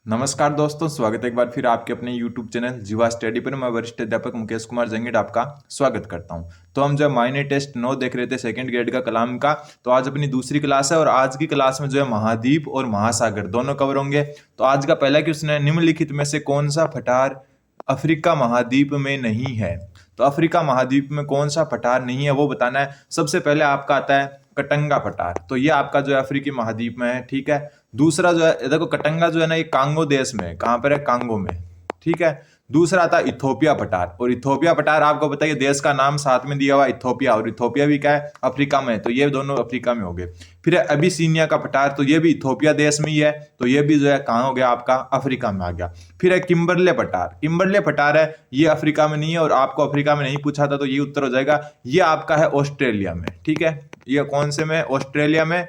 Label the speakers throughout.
Speaker 1: नमस्कार दोस्तों, स्वागत है एक बार फिर आपके अपने YouTube चैनल जीवा स्टडी पर। मैं वरिष्ठ अध्यापक मुकेश कुमार जंगीड आपका स्वागत करता हूं। तो हम जो माइनर टेस्ट 9 देख रहे थे सेकंड ग्रेड का कलाम का, तो आज अपनी दूसरी क्लास है और आज की क्लास में जो है महाद्वीप और महासागर दोनों कवर होंगे। तो आज का पहला क्वेश्चन है, निम्नलिखित में से कौन सा पठार अफ्रीका महाद्वीप में नहीं है। तो अफ्रीका महाद्वीप में कौन सा पठार नहीं है वो बताना है। सबसे पहले आपका आता है कटंगा पठार, तो ये आपका जो है अफ्रीकी महाद्वीप में है, ठीक है। दूसरा जो है देखो कटंगा जो है ना, ये कांगो देश में है। कहां पर है? कांगो में, ठीक है। दूसरा आता है इथोपिया पठार, और इथोपिया पठार आपको बताइए देश का नाम साथ में दिया हुआ इथोपिया, और इथोपिया भी क्या है? अफ्रीका में है, तो ये दोनों अफ्रीका में हो गए। फिर है अबिसीनिया का पठार, तो ये भी इथोपिया देश में ही है, तो ये भी जो है कहां हो गया? आपका अफ्रीका में आ गया। फिर है किम्बरले पठार, किम्बरले पठार है, ये अफ्रीका में नहीं है, और आपको अफ्रीका में नहीं पूछा था तो ये उत्तर हो जाएगा। ये आपका है ऑस्ट्रेलिया में, ठीक है। ये कौन से में? ऑस्ट्रेलिया में।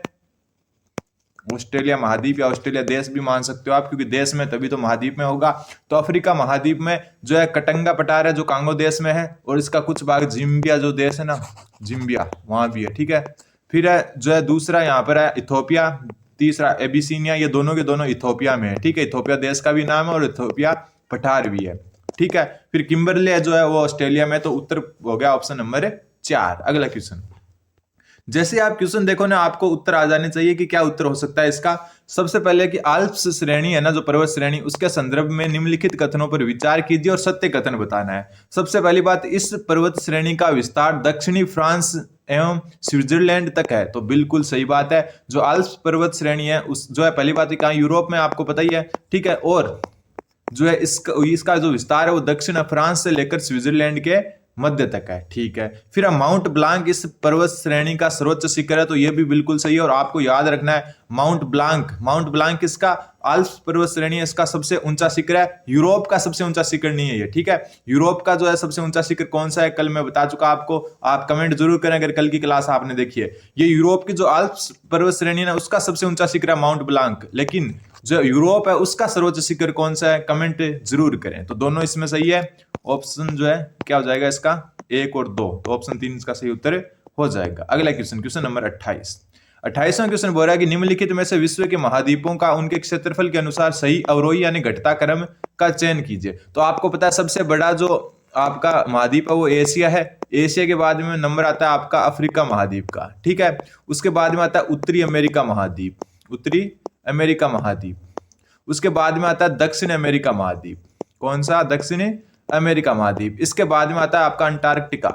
Speaker 1: ऑस्ट्रेलिया महाद्वीप या ऑस्ट्रेलिया देश भी मान सकते हो आप, क्योंकि देश में तभी तो महाद्वीप में होगा। तो अफ्रीका महाद्वीप में जो है कटंगा पठार है, जो कांगो देश में है, और इसका कुछ भाग जिम्बिया जो देश है ना, जिम्बिया, वहां भी है, ठीक है। फिर है जो है दूसरा यहाँ पर है इथोपिया, तीसरा एबिसीनिया, ये दोनों के दोनों इथोपिया में है, ठीक है। इथोपिया देश का भी नाम है और इथोपिया पठार भी है, ठीक है। फिर किम्बरले जो है वो ऑस्ट्रेलिया में, तो उत्तर हो गया ऑप्शन नंबर 4। अगला क्वेश्चन, जैसे आप क्वेश्चन देखो ना, आपको उत्तर आ जाने चाहिए कि क्या उत्तर हो सकता है इसका। सबसे पहले कि आल्प्स श्रेणी है ना, जो पर्वत श्रेणी, उसके संदर्भ में निम्नलिखित कथनों पर विचार कीजिए और सत्य कथन बताना है। सबसे पहली बात, इस पर्वत श्रेणी का विस्तार दक्षिणी फ्रांस एवं स्विट्जरलैंड तक है, तो बिल्कुल सही बात है। जो आल्प्स पर्वत श्रेणी है उस जो है, पहली बात कहाँ? यूरोप में, आपको पता ही है, ठीक है। और जो है इसका जो विस्तार है वो दक्षिण फ्रांस से लेकर स्विट्जरलैंड के मध्य तक है, ठीक है। फिर माउंट ब्लांक इस पर्वत श्रेणी का सर्वोच्च शिखर है, तो ये भी बिल्कुल सही है। और आपको याद रखना है माउंट ब्लांक इसका आल्प्स पर्वत श्रेणी है, इसका सबसे ऊंचा शिखर है। यूरोप का सबसे ऊंचा शिखर नहीं है ये, ठीक है। यूरोप का जो है सबसे ऊंचा शिखर कौन सा है, कल मैं बता चुका आपको। आप कमेंट जरूर करें अगर कल की क्लास आपने देखी है। ये यूरोप की जो आल्प्स पर्वत श्रेणी है उसका सबसे ऊंचा शिखर है माउंट ब्लांक, लेकिन जो यूरोप है उसका सर्वोच्च शिखर कौन सा है, कमेंट जरूर करें। तो दोनों इसमें सही है। ऑप्शन जो है क्या हो जाएगा इसका? 1 और 2, तो ऑप्शन 3 इसका सही उत्तर हो जाएगा। अगला क्वेश्चन, क्वेश्चन नंबर 28। 28वां क्वेश्चन बोल रहा है कि निम्नलिखित में से विश्व के महाद्वीपों का उनके क्षेत्रफल के अनुसार सही अवरोही यानी घटता क्रम का चयन कीजिए। तो आपको पता है सबसे बड़ा जो आपका महाद्वीप है वो एशिया है। एशिया के बाद में नंबर आता है आपका अफ्रीका महाद्वीप का, ठीक है। उसके बाद में आता है उत्तरी अमेरिका महाद्वीप, उत्तरी अमेरिका महाद्वीप। उसके बाद में आता है दक्षिण अमेरिका महाद्वीप। कौन सा? दक्षिण अमेरिका महाद्वीप। इसके बाद में आता है आपका अंटार्कटिका।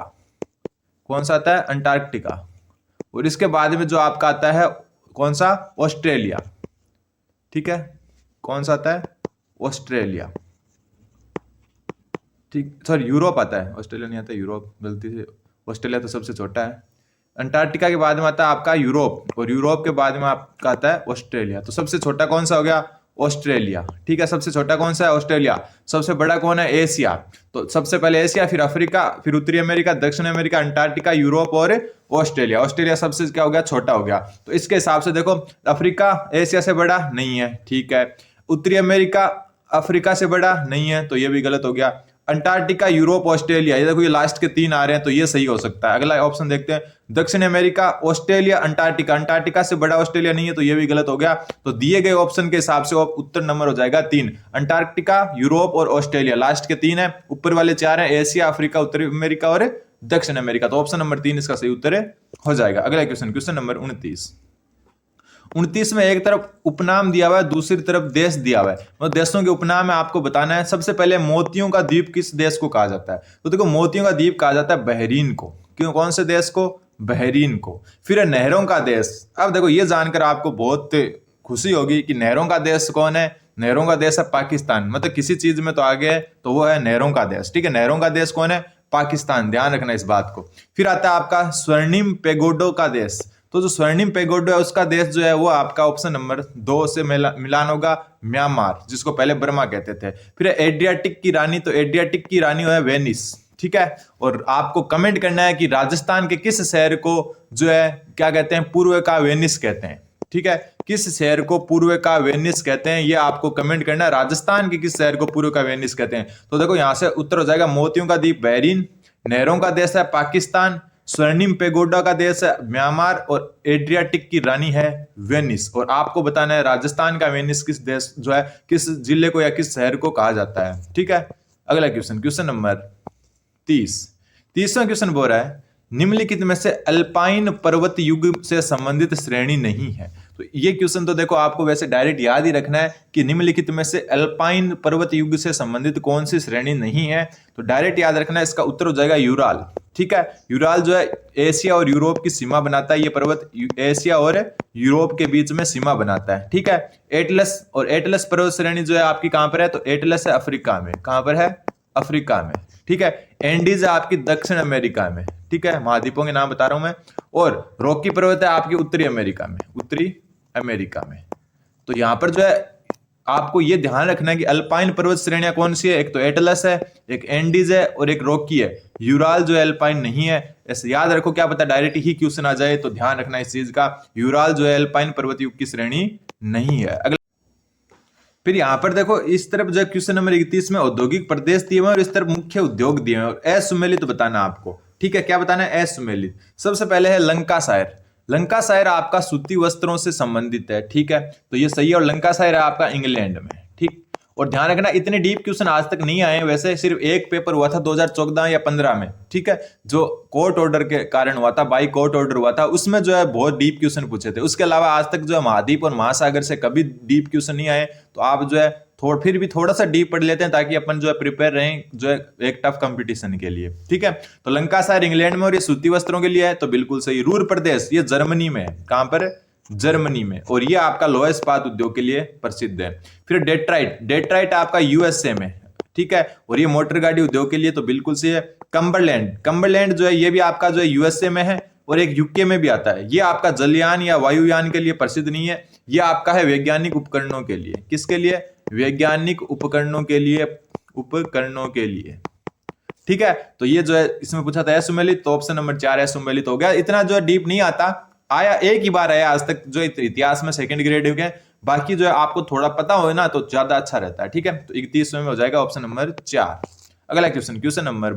Speaker 1: कौन सा आता है? अंटार्कटिका। और इसके बाद में जो आपका आता है कौन सा? ऑस्ट्रेलिया, ठीक है। कौन सा आता है? ऑस्ट्रेलिया, ठीक, सॉरी यूरोप आता है, ऑस्ट्रेलिया नहीं आता, यूरोप, गलती से। ऑस्ट्रेलिया तो सबसे छोटा है। अंटार्कटिका के बाद में आता है आपका यूरोप, और यूरोप के बाद में आपका आता है ऑस्ट्रेलिया। तो सबसे छोटा कौन सा हो गया? ऑस्ट्रेलिया, ठीक है। सबसे छोटा कौन सा है? ऑस्ट्रेलिया। सबसे बड़ा कौन है? एशिया। तो सबसे पहले एशिया, फिर अफ्रीका, फिर उत्तरी अमेरिका, दक्षिण अमेरिका, अंटार्कटिका, यूरोप और ऑस्ट्रेलिया। ऑस्ट्रेलिया सबसे क्या हो गया? छोटा हो गया। तो इसके हिसाब से देखो अफ्रीका एशिया से बड़ा नहीं है, ठीक है। उत्तरी अमेरिका अफ्रीका से बड़ा नहीं है, तो ये भी गलत हो गया। अंटार्कटिका, यूरोप, ऑस्ट्रेलिया, ये देखो ये लास्ट के 3 आ रहे हैं, तो ये सही हो सकता है। अगला ऑप्शन देखते हैं, दक्षिण अमेरिका, ऑस्ट्रेलिया, अंटार्कटिका। अंटार्कटिका से बड़ा ऑस्ट्रेलिया नहीं है, तो ये भी गलत हो गया। तो दिए गए ऑप्शन के हिसाब से उत्तर नंबर हो जाएगा 3, अंटार्कटिका, यूरोप और ऑस्ट्रेलिया। लास्ट के 3 है, ऊपर वाले 4 है, एशिया, अफ्रीका, उत्तरी अमेरिका और दक्षिण अमेरिका। तो ऑप्शन नंबर 3 इसका सही उत्तर हो जाएगा। अगला क्वेश्चन, क्वेश्चन नंबर 29। 29 में एक तरफ उपनाम दिया हुआ है, दूसरी तरफ देश दिया हुआ है। तो देशों के उपनाम है आपको बताना है। सबसे पहले मोतियों का द्वीप किस देश को कहा जाता है? तो देखो मोतियों का द्वीप कहा जाता है बहरीन को। क्यों? कौन से देश को? बहरीन को। फिर है नहरों का देश। अब देखो ये जानकर आपको बहुत खुशी होगी कि नहरों का देश कौन है? नहरों का देश है पाकिस्तान। मतलब किसी चीज में तो आगे है तो वो है नहरों का देश, ठीक है। नहरों का देश कौन है? पाकिस्तान, ध्यान रखना इस बात को। फिर आता है आपका स्वर्णिम पेगोडों का देश। तो जो स्वर्णिम पेगोडा है उसका देश जो है वो आपका ऑप्शन नंबर 2 से मिलान होगा, म्यांमार, जिसको पहले बर्मा कहते थे। फिर एड्रियाटिक की रानी, तो एड्रियाटिक की रानी है वेनिस, ठीक है। और आपको कमेंट करना है कि राजस्थान के किस शहर को जो है क्या कहते हैं? पूर्व का वेनिस कहते हैं, ठीक है। किस शहर को पूर्व का वेनिस कहते हैं, ये आपको कमेंट करना है। राजस्थान के किस शहर को पूर्व का वेनिस कहते हैं? तो देखो यहां से उत्तर हो जाएगा मोतियों का द्वीप बहरीन, नहरों का देश है पाकिस्तान, स्वर्णिम पेगोडा का देश है म्यांमार, और एड्रियाटिक की रानी है वेनिस। और आपको बताना है राजस्थान का वेनिस किस देश जो है, किस जिले को या किस शहर को कहा जाता है। ठीक है, अगला क्वेश्चन, क्वेश्चन नंबर 30वां क्वेश्चन बोल रहा है निम्नलिखित में से अल्पाइन पर्वत युग से संबंधित श्रेणी नहीं है। तो ये क्वेश्चन तो देखो आपको वैसे डायरेक्ट याद ही रखना है कि निम्नलिखित में से अल्पाइन पर्वत युग से संबंधित कौन सी श्रेणी नहीं है। तो डायरेक्ट याद रखना है, इसका उत्तर हो जाएगा यूराल। ठीक है, यूराल जो है एशिया और यूरोप की सीमा बनाता है। ये पर्वत एशिया और यूरोप के बीच में सीमा बनाता है। ठीक है, एटलस, और एटलस पर्वत श्रेणी जो है आपकी कहां पर है, तो एटलस है अफ्रीका में। कहां पर है, अफ्रीका में। ठीक है, एंडीज है आपकी दक्षिण अमेरिका में। ठीक है, महाद्वीपों के नाम बता रहा हूं मैं। और रॉकी पर्वत है आपकी उत्तरी अमेरिका में, उत्तरी अमेरिका में। तो यहां पर जो है आपको ये ध्यान रखना है कि अल्पाइन पर्वत श्रेणियां कौन सी है, एक तो एटलस है, एक एंडीज है, और एक रॉकी है। यूराल जो है अल्पाइन नहीं है। ऐसे याद रखो, क्या पता डायरेक्ट ही क्वेश्चन आ जाए, तो ध्यान रखना इस चीज का, यूराल जो है अल्पाइन पर्वत युग की श्रेणी नहीं है। अगला फिर यहां पर देखो इस तरफ जो क्वेश्चन नंबर 31 में औद्योगिक प्रदेश दिए हुए और इस तरफ मुख्य उद्योग दिए हुए और असुमेलित बताना आपको। ठीक है, क्या बताना है, असुमेलित। सबसे पहले है लंकाशायर। लंकाशायर आपका सूती वस्त्रों से संबंधित है। ठीक है, तो ये सही है, और लंकाशायर है आपका इंग्लैंड में। ठीक, और ध्यान रखना इतने डीप क्वेश्चन आज तक नहीं आए हैं, वैसे सिर्फ एक पेपर हुआ था 2014 या 15 में। ठीक है, जो कोर्ट ऑर्डर के कारण हुआ था, बाई कोर्ट ऑर्डर हुआ था, उसमें जो है बहुत डीप क्वेश्चन पूछे थे। उसके अलावा आज तक जो है महाद्वीप और महासागर से कभी डीप क्वेश्चन नहीं आए। तो आप जो है फिर भी थोड़ा सा डीप पढ़ लेते हैं ताकि अपन जो है प्रिपेयर रहें जो है एक टफ कंपटीशन के लिए। ठीक है, तो लंकाशायर इंग्लैंड में और ये सूती वस्त्रों के लिए है, तो बिल्कुल सही। रूर प्रदेश ये जर्मनी में है। कहां पर, जर्मनी में, और ये आपका लोहा इस्पात उद्योग के लिए प्रसिद्ध है। फिर डेट्राइट, डेट्राइट आपका यूएसए में। ठीक है, और ये मोटर गाड़ी उद्योग के लिए, तो बिल्कुल सही है। कम्बरलैंड, कम्बरलैंड जो है ये भी आपका जो है यूएसए में है और एक यूके में भी आता है। ये आपका जलयान या वायुयान के लिए प्रसिद्ध नहीं है, ये आपका है वैज्ञानिक उपकरणों के लिए। किसके लिए, वैज्ञानिक उपकरणों के लिए, उपकरणों के लिए। ठीक है, तो ये जो है इसमें पूछा था असुमेलित, तो ऑप्शन नंबर 4 असुमेलित हो गया। इतना जो है डीप नहीं आता, आया एक ही बार आया आज तक जो इतिहास में सेकंड ग्रेड हो गया। बाकी जो है आपको थोड़ा पता हो ना तो ज्यादा अच्छा रहता है। ठीक है, तो 31वें में हो जाएगा ऑप्शन नंबर 4। अगला क्वेश्चन, क्वेश्चन नंबर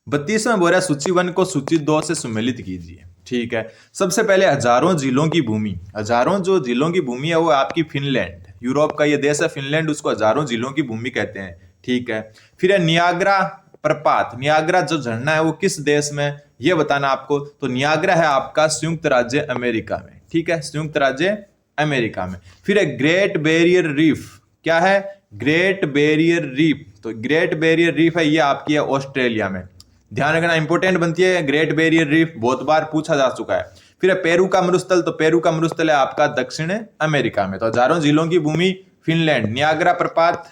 Speaker 1: 32 में बोल रहा है सूची 1 को सूची 2 से सुमेलित कीजिए। ठीक है, सबसे पहले हजारों जिलों की भूमि, हजारों जो जिलों की भूमि है वो आपकी फिनलैंड, यूरोप का ये देश है फिनलैंड, उसको हजारों जिलों की भूमि कहते हैं। ठीक है, फिर है नियाग्रा प्रपात, नियाग्रा जो झरना है वो किस देश में, ये बताना आपको। तो नियाग्रा है आपका संयुक्त राज्य अमेरिका में। ठीक है, संयुक्त राज्य अमेरिका में। फिर है ग्रेट बैरियर रीफ, क्या है, ग्रेट बैरियर रीफ, तो ग्रेट बैरियर रीफ है ये आपकी है ऑस्ट्रेलिया में। ध्यान रखना इंपॉर्टेंट बनती है, ग्रेट बैरियर रीफ बहुत बार पूछा जा चुका है। फिर है पेरू का मरुस्थल, तो पेरू का मरुस्थल है आपका दक्षिण अमेरिका में। तो हजारों जिलों की भूमि फिनलैंड, नियाग्रा प्रपात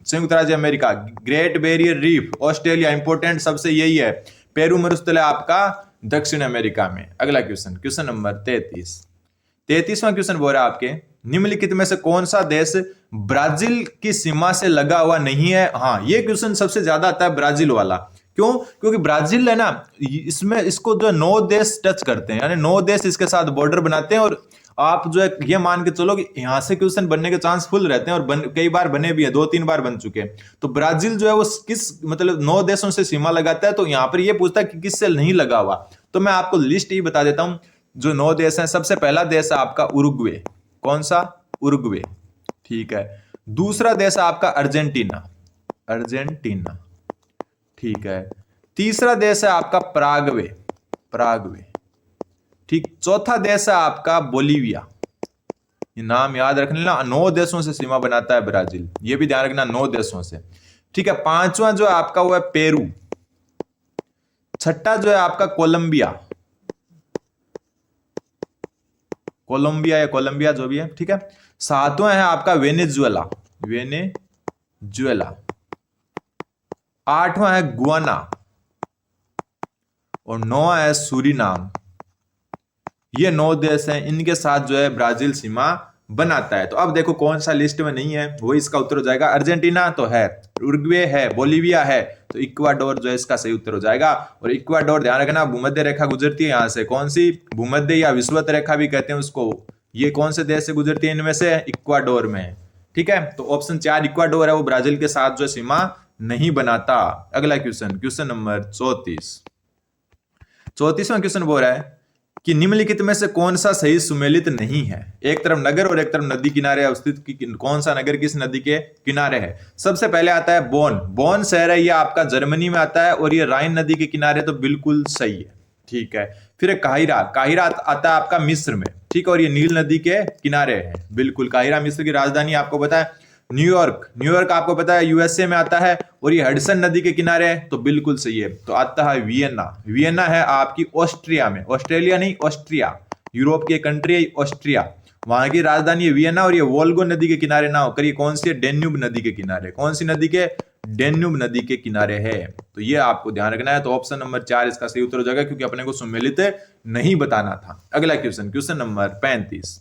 Speaker 1: संयुक्त राज्य America, great barrier reef Australia, important सबसे यही है। पेरू मरुस्थल है आपका दक्षिण अमेरिका में। अगला क्वेश्चन, क्वेश्चन नंबर 33वां क्वेश्चन बोल रहा है आपके निम्नलिखित में से कौन सा देश ब्राजील की सीमा से लगा हुआ नहीं है। हाँ, ये क्वेश्चन सबसे ज्यादा आता है ब्राजील वाला। क्यों, क्योंकि ब्राजील है ना, इसमें इसको जो 9 देश टच करते हैं, यानी 9 देश इसके साथ बॉर्डर बनाते हैं। और आप जो है ये मान के चलो कि यहां से क्वेश्चन बनने के चांस फुल रहते हैं, और कई बार बने भी है, 2-3 बार बन चुके हैं। तो ब्राजील जो है वो किस मतलब 9 देशों से सीमा लगाता है, तो यहां पर ये पूछता है कि किससे नहीं लगा हुआ। तो मैं आपको लिस्ट ही बता देता हूं जो 9 देश हैं। सबसे पहला देश है आपका उरुग्वे, कौन सा, उरुग्वे। ठीक है, दूसरा देश है आपका अर्जेंटीना, अर्जेंटीना। ठीक है, तीसरा देश है आपका पराग्वे, पराग्वे। ठीक, चौथा देश है आपका बोलीविया। ये नाम याद रख लेना, 9 देशों से सीमा बनाता है ब्राजील, ये भी ध्यान रखना 9 देशों से। ठीक है, पांचवा जो है आपका वो है पेरू। छठा जो है आपका कोलंबिया, कोलंबिया या कोलंबिया जो भी है। ठीक है, सातवां है आपका वेनेजुएला, वेनेजुएला। आठवां है गुआना, और 9वां है सूरीनाम। ये 9 देश हैं, इनके साथ जो है ब्राजील सीमा बनाता है। तो अब देखो कौन सा लिस्ट में नहीं है, वो इसका उत्तर हो जाएगा। अर्जेंटीना तो है, उरुग्वे है, बोलीविया है, तो इक्वाडोर जो है इसका सही उत्तर हो जाएगा। और इक्वाडोर ध्यान रखना भूमध्य रेखा गुजरती है यहां से, कौन सी, भूमध्य या विषुवत रेखा भी कहते हैं उसको। ये कौन से देश से गुजरती है, इनमें से इक्वाडोर में। ठीक है, तो ऑप्शन 4 इक्वाडोर है, वो ब्राजील के साथ जो सीमा नहीं बनाता। अगला क्वेश्चन, क्वेश्चन नंबर 34। 34वां क्वेश्चन बोल रहा है कि निम्नलिखित में से कौन सा सही सुमेलित नहीं है। एक तरफ नगर और एक तरफ नदी किनारे अवस्थित कौन सा नगर किस नदी के किनारे है। सबसे पहले आता है बोन। बोन शहर है, ये आपका जर्मनी में आता है और ये राइन नदी के किनारे, तो बिल्कुल सही है। ठीक है। फिर काहिरा। काहिरा आता है आपका मिस्र में, ठीक है, और ये नील नदी के किनारे है। बिल्कुल, काहिरा मिस्र की राजधानी आपको पता है। न्यूयॉर्क। न्यूयॉर्क आपको पता है यूएसए में आता है और ये हडसन नदी के किनारे है, तो बिल्कुल सही है। तो आता है वियना। वियना है आपकी ऑस्ट्रिया में, ऑस्ट्रेलिया नहीं, ऑस्ट्रिया, यूरोप की कंट्री है ऑस्ट्रिया, वहां की राजधानी है वियना और ये वोल्गो नदी के किनारे ना होकर ये कौन सी है, डेन्यूब नदी के किनारे। कौन सी नदी के, डेन्यूब नदी के किनारे है। तो ये आपको ध्यान रखना है। तो ऑप्शन नंबर 4 इसका सही उत्तर हो जाएगा, क्योंकि अपने को सुमेलित नहीं बताना था। अगला क्वेश्चन, क्वेश्चन नंबर 35।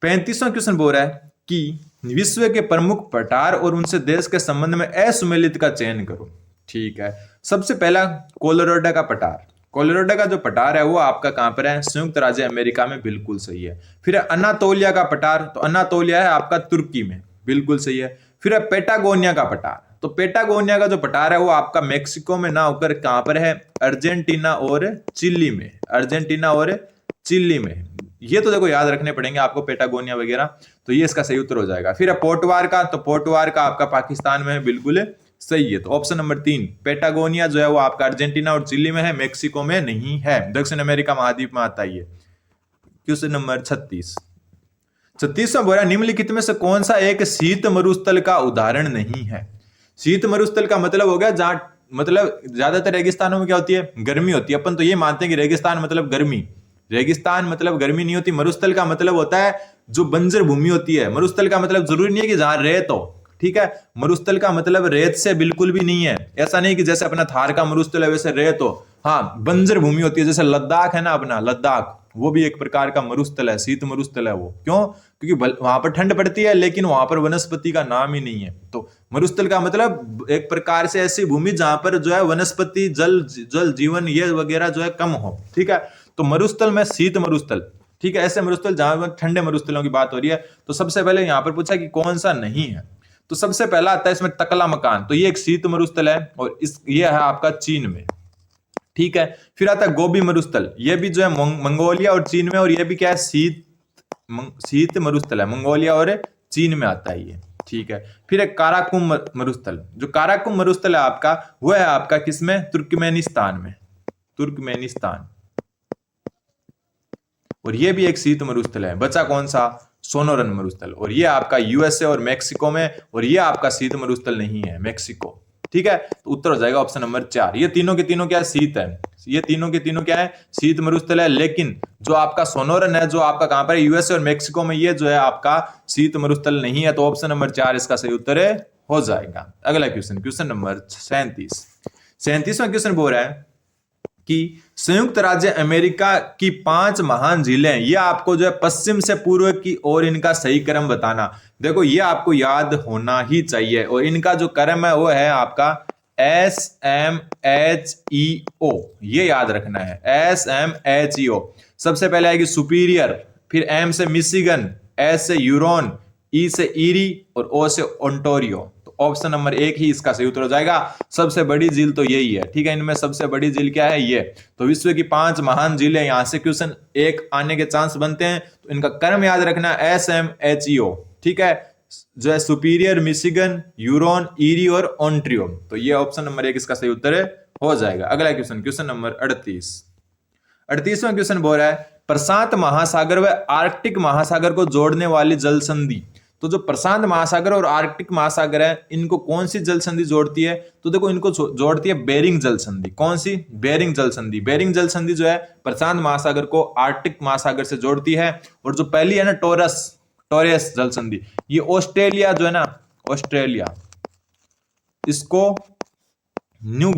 Speaker 1: 35वां क्वेश्चन बोल रहा है कि विश्व के प्रमुख पठार और उनसे देश के संबंध में असुमेलित का चयन करो। ठीक है। सबसे पहला कोलोराडो का पठार। कोलोराडो का जो पठार है वो आपका कहां पर है, संयुक्त राज्य अमेरिका में, बिल्कुल सही है। फिर अनातोलिया का पठार, तो अनातोलिया है आपका तुर्की में, बिल्कुल सही है। फिर पेटागोनिया का पठार, तो पेटागोनिया का जो पठार है वो आपका मेक्सिको में ना होकर कहां पर है, अर्जेंटीना और चिली में, अर्जेंटीना और चिली में। ये तो देखो याद रखने पड़ेंगे आपको पेटागोनिया वगैरह, तो ये इसका सही उत्तर हो जाएगा। फिर पोर्टवार का, तो पोर्टवार का आपका पाकिस्तान में है, बिल्कुल सही है। तो ऑप्शन नंबर 3 पेटागोनिया जो है वो आपका अर्जेंटीना और चिली में है, मेक्सिको में नहीं है, दक्षिण अमेरिका महाद्वीप में आता है। Question number 36। 36वां बोला निम्नलिखित में से कौन सा एक शीत मरुस्थल का उदाहरण नहीं है। शीत मरुस्थल का मतलब हो गया जहां, मतलब ज्यादातर रेगिस्तानों में क्या होती है, गर्मी होती है। अपन तो ये मानते हैं कि रेगिस्तान मतलब गर्मी, रेगिस्तान मतलब गर्मी नहीं होती। मरुस्थल का मतलब होता है जो बंजर भूमि होती है। मरुस्थल का मतलब जरूरी नहीं है कि जहां रेत हो, ठीक है। मरुस्थल का मतलब रेत से बिल्कुल भी नहीं है। ऐसा नहीं कि जैसे अपना थार का मरुस्थल है वैसे रेत हो। हाँ, बंजर भूमि होती है, जैसे लद्दाख है ना अपना, लद्दाख वो भी एक प्रकार का मरुस्थल है, शीत मरुस्थल है वो। क्यों? क्योंकि वहां पर ठंड पड़ती है लेकिन वहां पर वनस्पति का नाम ही नहीं है। तो मरुस्थल का मतलब एक प्रकार से ऐसी भूमि जहां पर जो है वनस्पति, जल जीवन ये वगैरह जो है कम हो, ठीक है। तो मरुस्थल में शीत मरुस्थल, ठीक है, ऐसे मरुस्थल जहां ठंडे मरुस्थलों की बात हो रही है। तो सबसे पहले यहां पर पूछा कि कौन सा नहीं है, तो सबसे पहला आता है इसमें तकला मकान, तो ये एक शीत मरुस्थल है और ये है आपका चीन में, ठीक है। फिर आता है गोबी मरुस्थल, ये भी जो है मंगोलिया और चीन में, और ये भी क्या है, शीत मरुस्थल है, मंगोलिया और चीन में आता है ये, ठीक है। फिर एक काराकुम मरुस्थल, जो काराकुम मरुस्थल है आपका वो है आपका किसमें, तुर्कमेनिस्तान में, तुर्कमेनिस्तान, और ये भी एक शीत मरुस्थल है। बचा कौन सा, सोनोरन मरुस्थल, और ये आपका यूएसए और मेक्सिको में, और ये आपका शीत मरुस्थल नहीं है, मेक्सिको, ठीक है। तो उत्तर हो जाएगा ऑप्शन नंबर 4। ये तीनों के तीनों क्या है, शीत है, ये तीनों के तीनों क्या है, शीत मरुस्थल है। लेकिन जो आपका सोनोरन है जो आपका कहां पर है, यूएसए और मेक्सिको में, ये जो है आपका शीत मरुस्थल नहीं है। तो ऑप्शन नंबर 4 इसका सही उत्तर हो जाएगा। अगला क्वेश्चन, क्वेश्चन नंबर 37। 37वां क्वेश्चन बोल रहा है कि संयुक्त राज्य अमेरिका की 5 महान झीलें, ये आपको जो है पश्चिम से पूर्व की ओर इनका सही क्रम बताना। देखो ये आपको याद होना ही चाहिए, और इनका जो क्रम है वो है आपका SMHEO, ये याद रखना है, SMHEO। सबसे पहले आएगी सुपीरियर, फिर M से मिशिगन, S से यूरोन, E से ईरी और O से ओंटारियो। ऑप्शन नंबर 1 ही इसका सही उत्तर हो जाएगा। सबसे बड़ी झील तो यही है, ठीक है। इनमें सबसे बड़ी झील क्या है, ये। तो विश्व की 5 महान झीलें, यहां से क्वेश्चन 1 आने के चांस बनते हैं। तो इनका क्रम याद रखना है SMHEO, ठीक है, जो है सुपीरियर, मिशिगन, यूरोन, ईरी और ओंटारियो। तो ये ऑप्शन नंबर 1 इसका सही उत्तर हो जाएगा। अगला क्वेश्चन, क्वेश्चन नंबर 38। 38वां क्वेश्चन बोल रहा है प्रशांत महासागर व आर्कटिक महासागर को जोड़ने वाली जल संधि। तो जो प्रशांत महासागर और आर्कटिक महासागर है, इनको कौन सी जल संधि जोड़ती है, तो देखो इनको जोड़ती है बेरिंग जल संधि। कौन सी, बेरिंग जल संधि। बेरिंग जल संधि जो है प्रशांत महासागर को आर्कटिक महासागर से जोड़ती है। और जो पहली है ना, टोरेस जल संधि, ये ऑस्ट्रेलिया जो है ना, ऑस्ट्रेलिया, इसको न्यू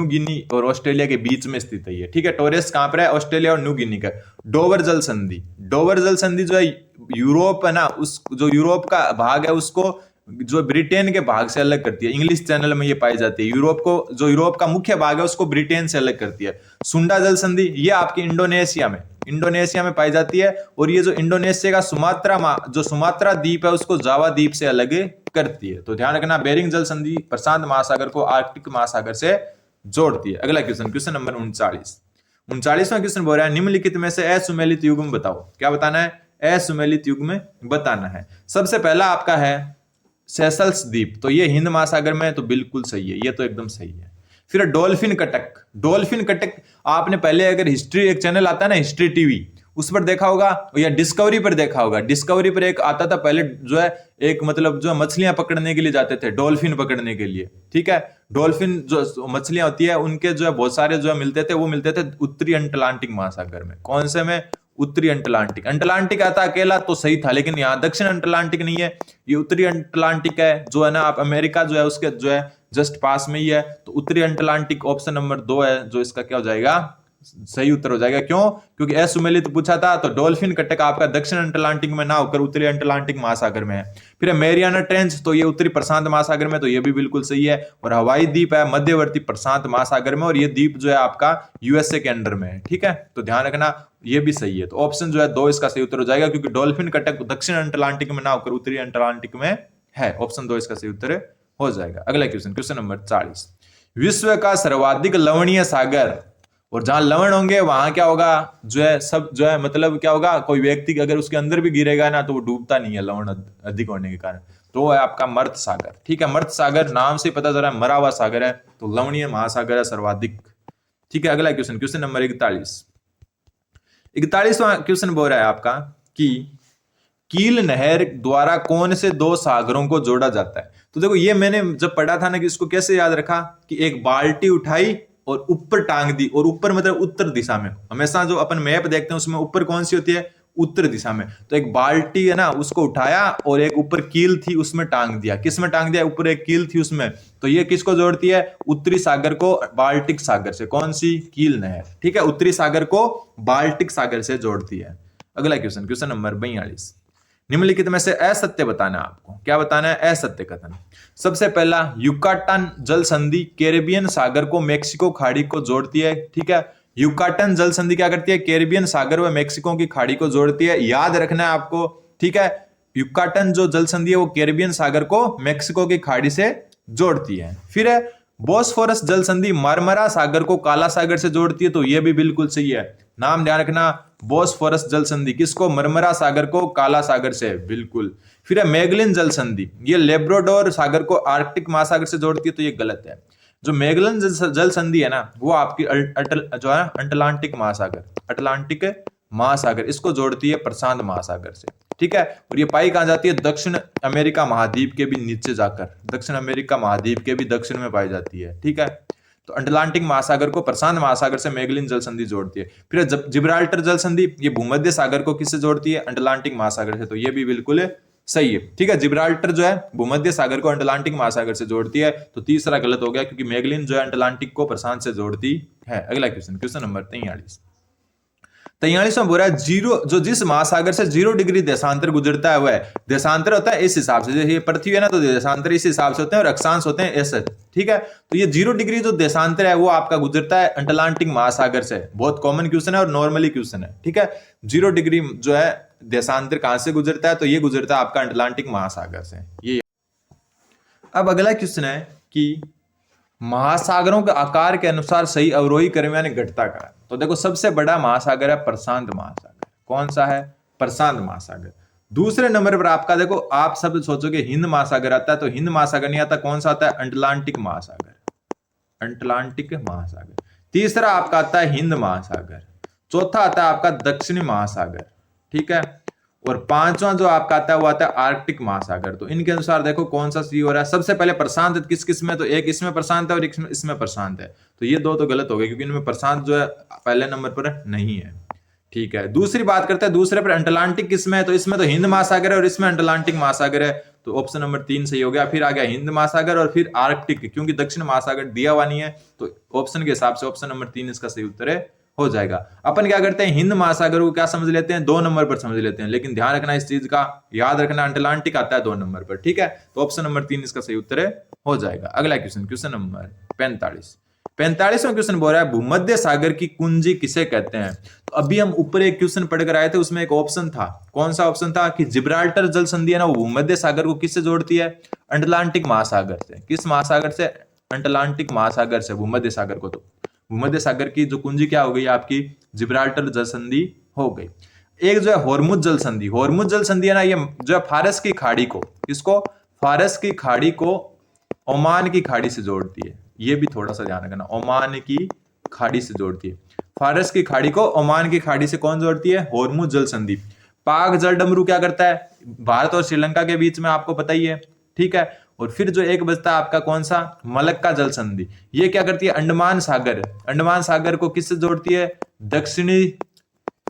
Speaker 1: गिनी और ऑस्ट्रेलिया के बीच में स्थित है ये, ठीक है। टोरेस कहां पर है, ऑस्ट्रेलिया और न्यू गिनी का। डोवर जल संधि, डोवर जल संधि जो है यूरोप है ना, उस जो यूरोप का भाग है उसको जो ब्रिटेन के भाग से अलग करती है। इंग्लिश चैनल में ये पाई जाती है। यूरोप को, जो यूरोप का मुख्य भाग है उसको ब्रिटेन से अलग करती है। सुंडा जल संधि, ये आपकी इंडोनेशिया में पाई जाती है। और ये जो इंडोनेशिया का सुमात्रा द्वीप है उसको जावा द्वीप से अलग करती है। तो ध्यान रखना, बेरिंग जल संधि प्रशांत महासागर को आर्कटिक महासागर से जोड़ती है। अगला क्वेश्चन, क्वेश्चन नंबर 39वां क्वेश्चन बोल रहा है निम्नलिखित में से असुमेलित युग्म बताओ। क्या बताना है? असुमेलित युग्म बताना है। सबसे पहला आपका है सेशल्स द्वीप, तो ये हिंद महासागर में है, तो बिल्कुल सही है, ये तो एकदम सही है। फिर डॉल्फिन कटक, डॉल्फिन कटक आपने पहले अगर हिस्ट्री, एक चैनल आता है ना हिस्ट्री टीवी, उस पर देखा होगा या डिस्कवरी पर देखा होगा। डिस्कवरी पर एक आता था पहले जो है, एक मतलब जो मछलियां पकड़ने के लिए जाते थे, डॉल्फिन पकड़ने के लिए, ठीक है। डॉल्फिन जो मछलियां होती है उनके जो है बहुत सारे जो है मिलते थे, वो मिलते थे उत्तरी अटलांटिक महासागर में। कौन से में? उत्तरी अटलांटिक। अटलांटिक आता अकेला तो सही था, लेकिन यहाँ दक्षिण अटलांटिक नहीं है, ये उत्तरी अटलांटिक है, जो है ना आप अमेरिका जो है उसके जो है जस्ट पास में ही है। तो उत्तरी अटलांटिक ऑप्शन नंबर 2 है जो इसका क्या हो जाएगा, सही उत्तर हो जाएगा। क्यों? क्योंकि असुमेलित पूछा था, तो डॉल्फिन कटक आपका दक्षिण अटलांटिक में ना होकर उत्तरी अटलांटिक महासागर में है। फिर मैरियाना ट्रेंच, तो ये उत्तरी प्रशांत महासागर में, तो ये भी बिल्कुल सही है। और हवाई द्वीप है मध्यवर्ती प्रशांत महासागर में, और ये द्वीप जो है आपका यूएसए के अंडर में है, ठीक है। तो ध्यान रखना ये भी सही है। तो ऑप्शन जो है 2 इसका सही उत्तर हो जाएगा, क्योंकि डॉल्फिन कटक दक्षिण अटलांटिक में ना होकर उत्तरी अटलांटिक में है। ऑप्शन 2 इसका सही उत्तर हो जाएगा। अगला क्वेश्चन, क्वेश्चन नंबर 40, विश्व का सर्वाधिक लवणीय सागर, और जहां लवण होंगे वहां क्या होगा, जो है सब जो है मतलब क्या होगा, कोई व्यक्ति अगर उसके अंदर भी गिरेगा ना तो वो डूबता नहीं है लवण अधिक होने के कारण। तो वो है आपका मर्त सागर, ठीक है। मर्त सागर नाम से पता चल रहा है मरा हुआ सागर है, तो लवणीय महासागर है सर्वाधिक, ठीक है। अगला क्वेश्चन, क्वेश्चन नंबर 41वां क्वेश्चन बोल रहा है आपका कि कील नहर द्वारा कौन से 2 सागरों को जोड़ा जाता है। तो देखो ये मैंने जब पढ़ा था ना कि इसको कैसे याद रखा, कि एक बाल्टी उठाई और ऊपर टांग दी, और ऊपर मतलब उत्तर दिशा में। हमेशा जो अपन मैप देखते हैं उसमें ऊपर कौन सी होती है, उत्तर दिशा में। तो एक बाल्टी है ना, उसको उठाया और एक ऊपर कील थी उसमें टांग दिया। किस में टांग दिया? ऊपर एक कील थी उसमें। तो ये किसको जोड़ती है? उत्तरी सागर को बाल्टिक सागर से। कौन सी? कील नहर, ठीक है। उत्तरी सागर को बाल्टिक सागर से जोड़ती है। अगला क्वेश्चन, क्वेश्चन नंबर 42, निम्नलिखित में से असत्य बताना है आपको। क्या बताना है? असत्य कथन। सबसे पहला, युकाटन जल संधि कैरेबियन सागर को मेक्सिको खाड़ी को जोड़ती है, ठीक है। युकाटन जल संधि क्या करती है? कैरेबियन सागर व मेक्सिको की खाड़ी को जोड़ती है, याद रखना है आपको, ठीक है। युकाटन जो जल संधि है वो कैरेबियन सागर को मेक्सिको की खाड़ी से जोड़ती है। फिर है बोस्फोरस जल संधि मार्मरा सागर को काला सागर से जोड़ती है, तो यह भी बिल्कुल सही है। नाम ध्यान रखना, बोस्फोरस जल संधि किसको? मरमरा सागर को काला सागर से, बिल्कुल। फिर है मैगलिन जल संधि, ये लेब्राडोर सागर को आर्कटिक महासागर से जोड़ती है, तो ये गलत है। जो मैगलिन जल संधि है ना, वो आपकी जो है अटलांटिक महासागर, अटलांटिक महासागर इसको जोड़ती है प्रशांत महासागर से, ठीक है। और ये पाई कहां जाती है? दक्षिण अमेरिका महाद्वीप के भी नीचे जाकर, दक्षिण अमेरिका महाद्वीप के भी दक्षिण में पाई जाती है, ठीक है। तो अटलांटिक महासागर को प्रशांत महासागर से मैगलिन जल संधि जोड़ती है। फिर जिब्राल्टर जल संधि, ये भूमध्य सागर को किससे जोड़ती है? अटलांटिक महासागर से, तो ये भी बिल्कुल सही है, ठीक है। जिब्राल्टर जो है भूमध्य सागर को अटलांटिक महासागर से जोड़ती है, तो तीसरा गलत हो गया, क्योंकि मैगलिन जो है अटलांटिक को प्रशांत से जोड़ती है। अगला क्वेश्चन, क्वेश्चन नंबर 43वां बोल रहा है जीरो, जो जिस महासागर से 0 डिग्री देशांतर गुजरता है वह देशांतर होता है इस हिसाब से, जैसे ये पृथ्वी है ना, तो देशांतर इस हिसाब से होते हैं और अक्षांश होते हैं ऐसे, ठीक है। तो ये 0 डिग्री जो देशांतर है वो आपका गुजरता है अटलांटिक महासागर से। बहुत कॉमन क्वेश्चन है और नॉर्मली क्वेश्चन है, ठीक है। 0 डिग्री जो है देशांतर कहां से गुजरता है? तो ये गुजरता है आपका अटलांटिक महासागर से, ये। अब अगला क्वेश्चन है कि महासागरों के आकार के अनुसार सही अवरोही क्रम यानी घटता का। तो देखो सबसे बड़ा महासागर है प्रशांत महासागर। कौन सा है? प्रशांत महासागर। दूसरे नंबर पर आपका देखो, आप सब सोचोगे हिंद महासागर आता है, तो हिंद महासागर नहीं आता। कौन सा आता है? अटलांटिक महासागर, अटलांटिक महासागर। तीसरा आपका आता है हिंद महासागर। चौथा आता है आपका दक्षिणी महासागर, ठीक है। और पांचवा जो आपका आता है वो आता है आर्कटिक महासागर। तो इनके अनुसार देखो कौन सा सही हो रहा है। सबसे पहले प्रशांत किस किस में? तो एक इसमें प्रशांत है और एक इसमें प्रशांत है, तो ये 2 तो गलत हो गए, क्योंकि इनमें प्रशांत जो है पहले नंबर पर नहीं है, ठीक है। दूसरी बात करते हैं दूसरे पर, अटलांटिक किसमें है? तो इसमें तो हिंद महासागर है और इसमें अटलांटिक महासागर है, तो ऑप्शन नंबर 3 सही हो गया। फिर आ गया हिंद महासागर और फिर आर्कटिक, क्योंकि दक्षिण महासागर दिया हुआ नहीं है, तो ऑप्शन के हिसाब से ऑप्शन नंबर 3 इसका सही उत्तर है, हो जाएगा। अपन क्या करते हैं, हिंद महासागर को क्या समझ लेते हैं? 2 नंबर पर समझ लेते हैं, लेकिन ध्यान रखना इस चीज का, याद रखना अटलांटिक आता है 2 नंबर पर, ठीक है। तो ऑप्शन नंबर 3 इसका सही उत्तर है, हो जाएगा। अगला क्वेश्चन, क्वेश्चन नंबर 45वां क्वेश्चन बोल रहा है भूमध्य सागर की कुंजी किसे कहते हैं। तो अभी हम ऊपर एक क्वेश्चन पढ़कर आए थे, उसमें एक ऑप्शन था। कौन सा ऑप्शन था? कि जिब्राल्टर जल संधि है ना, वो भूमध्य सागर को किससे जोड़ती है? अटलांटिक महासागर से। किस महासागर से? अटलांटिक महासागर से भूमध्य सागर को, तो भूमध्य सागर की जो कुंजी क्या हो गई आपकी, जिब्राल्टर जल संधि हो गई। एक जो है हॉर्मुज जल संधि, हॉर्मुज जल संधि है ना, ये जो है फारस की खाड़ी को, इसको फारस की खाड़ी को ओमान की खाड़ी से जोड़ती है। ये भी थोड़ा सा ध्यान रखना, ओमान की खाड़ी से जोड़ती है। फारस की खाड़ी को ओमान की खाड़ी से कौन जोड़ती है, हॉर्मुज जल संधि। पाक जल डमरू क्या करता है, भारत और श्रीलंका के बीच में, आपको पता ही है, ठीक है। और फिर जो एक बचता है आपका कौन सा, मलक्का जल संधि, ये क्या करती है, अंडमान सागर, अंडमान सागर को किससे जोड़ती है, दक्षिणी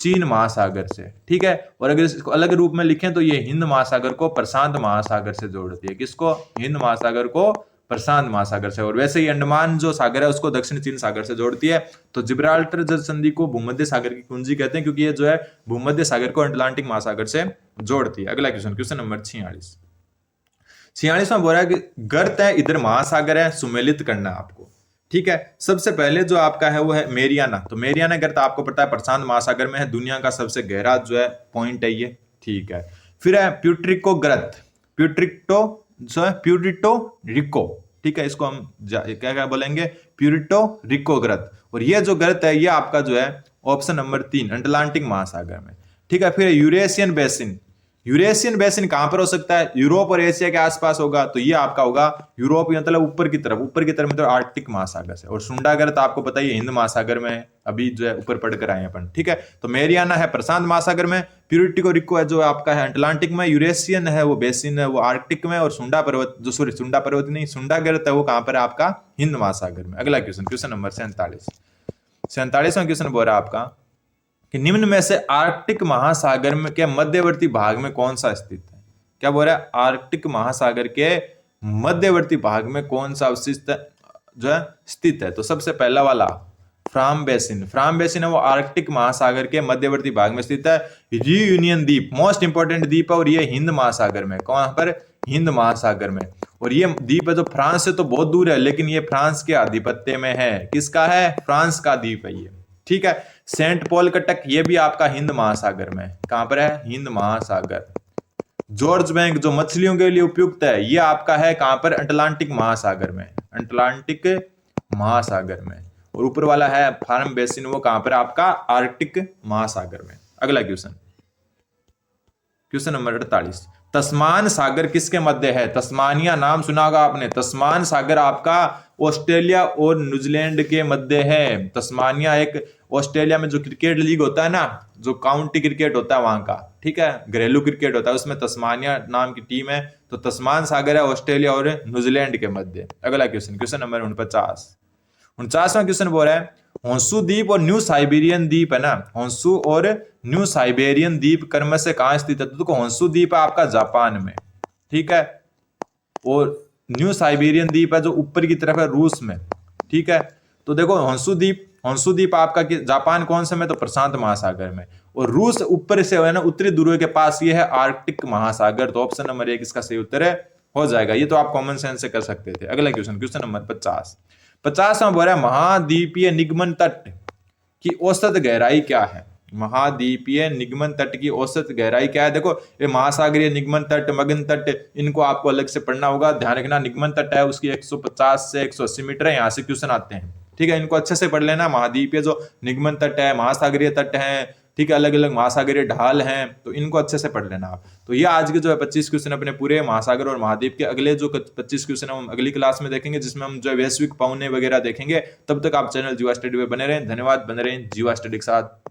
Speaker 1: चीन महासागर से, ठीक है। और अगर इसको अलग रूप में लिखें तो ये हिंद महासागर को प्रशांत महासागर से जोड़ती है, किसको, हिंद महासागर को प्रशांत महासागर से। और वैसे ही अंडमान जो सागर है उसको दक्षिण चीन सागर से जोड़ती है। तो जिब्राल्टर जल संधि को भूमध्य सागर की कुंजी कहते हैं, क्योंकि ये जो है भूमध्य सागर को अटलांटिक महासागर से जोड़ती है। अगला क्वेश्चन, क्वेश्चन नंबर 46, 46 में बोल रहा है कि गर्त है इधर महासागर है, सुमेलित करना है आपको, ठीक है। सबसे पहले जो आपका है वो है मेरियाना, तो मेरियाना गर्त आपको पता है प्रशांत महासागर में है, दुनिया का सबसे गहरा जो है पॉइंट है ये, ठीक है। फिर है प्यूट्रिको गर्त, प्यूट्रिक्टो जो है प्यूरिटो रिको, ठीक है, इसको हम क्या क्या बोलेंगे, प्यूरिटो रिको गर्त। और ये जो गर्त है ये आपका जो है ऑप्शन नंबर 3 अटलांटिक महासागर में, ठीक है। फिर यूरेशियन बेसिन, यूरेशियन बेसिन कहां पर हो सकता है, यूरोप और एशिया के आसपास होगा, तो ये आपका होगा यूरोप, मतलब ऊपर की तरफ, ऊपर की तरफ मतलब आर्कटिक महासागर से। और सुंडागर तो आपको पता ही है हिंद महासागर में है, अभी जो है ऊपर पढ़कर आए अपन, ठीक है। तो मेरियाना है प्रशांत महासागर में, प्यूरिटिको रिको है जो आपका है अटलांटिक में, यूरेशियन है वो बेसिन है वो आर्कटिक में, और सुंडा पर्वत जो सॉरी सुंडा पर्वत नहीं सुंडागर है वो कहां पर है आपका हिंद महासागर में। अगला क्वेश्चन, क्वेश्चन नंबर 47, 47वां क्वेश्चन बोल रहा है आपका कि निम्न में से आर्कटिक महासागर में के मध्यवर्ती भाग में कौन सा स्थित है, क्या बोल रहा है, आर्कटिक महासागर के मध्यवर्ती भाग में कौन सा अवशिष्ट जो है स्थित है। तो सबसे पहला वाला फ्राम बेसिन, फ्राम बेसिन है वो आर्कटिक महासागर के मध्यवर्ती भाग में स्थित है। रीयूनियन द्वीप मोस्ट इंपोर्टेंट द्वीप है, और ये हिंद महासागर में, कहां पर, हिंद महासागर में। और ये द्वीप है जो फ्रांस से तो बहुत दूर है, लेकिन ये फ्रांस के आधिपत्य में है, किसका है, फ्रांस का द्वीप है ये, ठीक है। सेंट पॉल का तट ये भी आपका हिंद महासागर में, कहां पर है, हिंद महासागर। जॉर्ज बैंक जो मछलियों के लिए उपयुक्त है ये आपका है कहां पर, अटलांटिक महासागर में, अटलांटिक महासागर में। और ऊपर वाला है फार्म बेसिन वो कहां पर आपका, आर्कटिक महासागर में। अगला क्वेश्चन, क्वेश्चन नंबर 48, तस्मान सागर किसके मध्य है, तस्मानिया नाम सुना होगा आपने, तस्मान सागर आपका ऑस्ट्रेलिया और न्यूजीलैंड के मध्य है। तस्मानिया एक ऑस्ट्रेलिया में जो क्रिकेट लीग होता है ना, जो काउंटी क्रिकेट होता है वहां का, ठीक है, घरेलू क्रिकेट होता है, उसमें तस्मानिया नाम की टीम है। तो तस्मान सागर है ऑस्ट्रेलिया और न्यूजीलैंड के मध्य। अगला क्वेश्चन, क्वेश्चन नंबर 49, 49वां क्वेश्चन बोल रहा है होंसू द्वीप और न्यू साइबेरियन द्वीप है ना, होंसू और न्यू साइबेरियन द्वीप क्रम से कहां स्थित है, तो देखो होंसू द्वीप है आपका जापान में, ठीक है, और न्यू साइबेरियन द्वीप है जो ऊपर की तरफ है रूस में, ठीक है। तो देखो होंसू द्वीप आपका जापान कौन से में, तो प्रशांत महासागर में, और रूस ऊपर से है ना उत्तरी ध्रुव के पास, ये है आर्कटिक महासागर। तो ऑप्शन नंबर 1 इसका सही उत्तर है, हो जाएगा, ये तो आप कॉमन सेंस से कर सकते थे। अगला क्वेश्चन, क्वेश्चन नंबर 50, 50वां बोल रहा है महाद्वीपीय निगमन तट की औसत गहराई क्या है, महाद्वीपीय निगमन तट की औसत गहराई क्या है। देखो ये महासागरीय निगमन तट, मगन तट, इनको आपको अलग से पढ़ना होगा, ध्यान रखना। निगमन तट है उसकी 150 से 180 मीटर है, यहाँ से क्वेश्चन आते हैं, ठीक है, इनको अच्छे से पढ़ लेना। महाद्वीपीय जो निगमन तट है, महासागरीय तट है, ठीक है, अलग अलग महासागरीय ढाल हैं, तो इनको अच्छे से पढ़ लेना आप। तो ये आज के जो है 25 क्वेश्चन अपने पूरे महासागर और महाद्वीप के। अगले जो 25 क्वेश्चन हम अगली क्लास में देखेंगे, जिसमें हम जो है वैश्विक पौने वगैरह देखेंगे। तब तक आप चैनल जीवा स्टडी पे बने रहें। धन्यवाद, बने रहें जीवा स्टडी के साथ।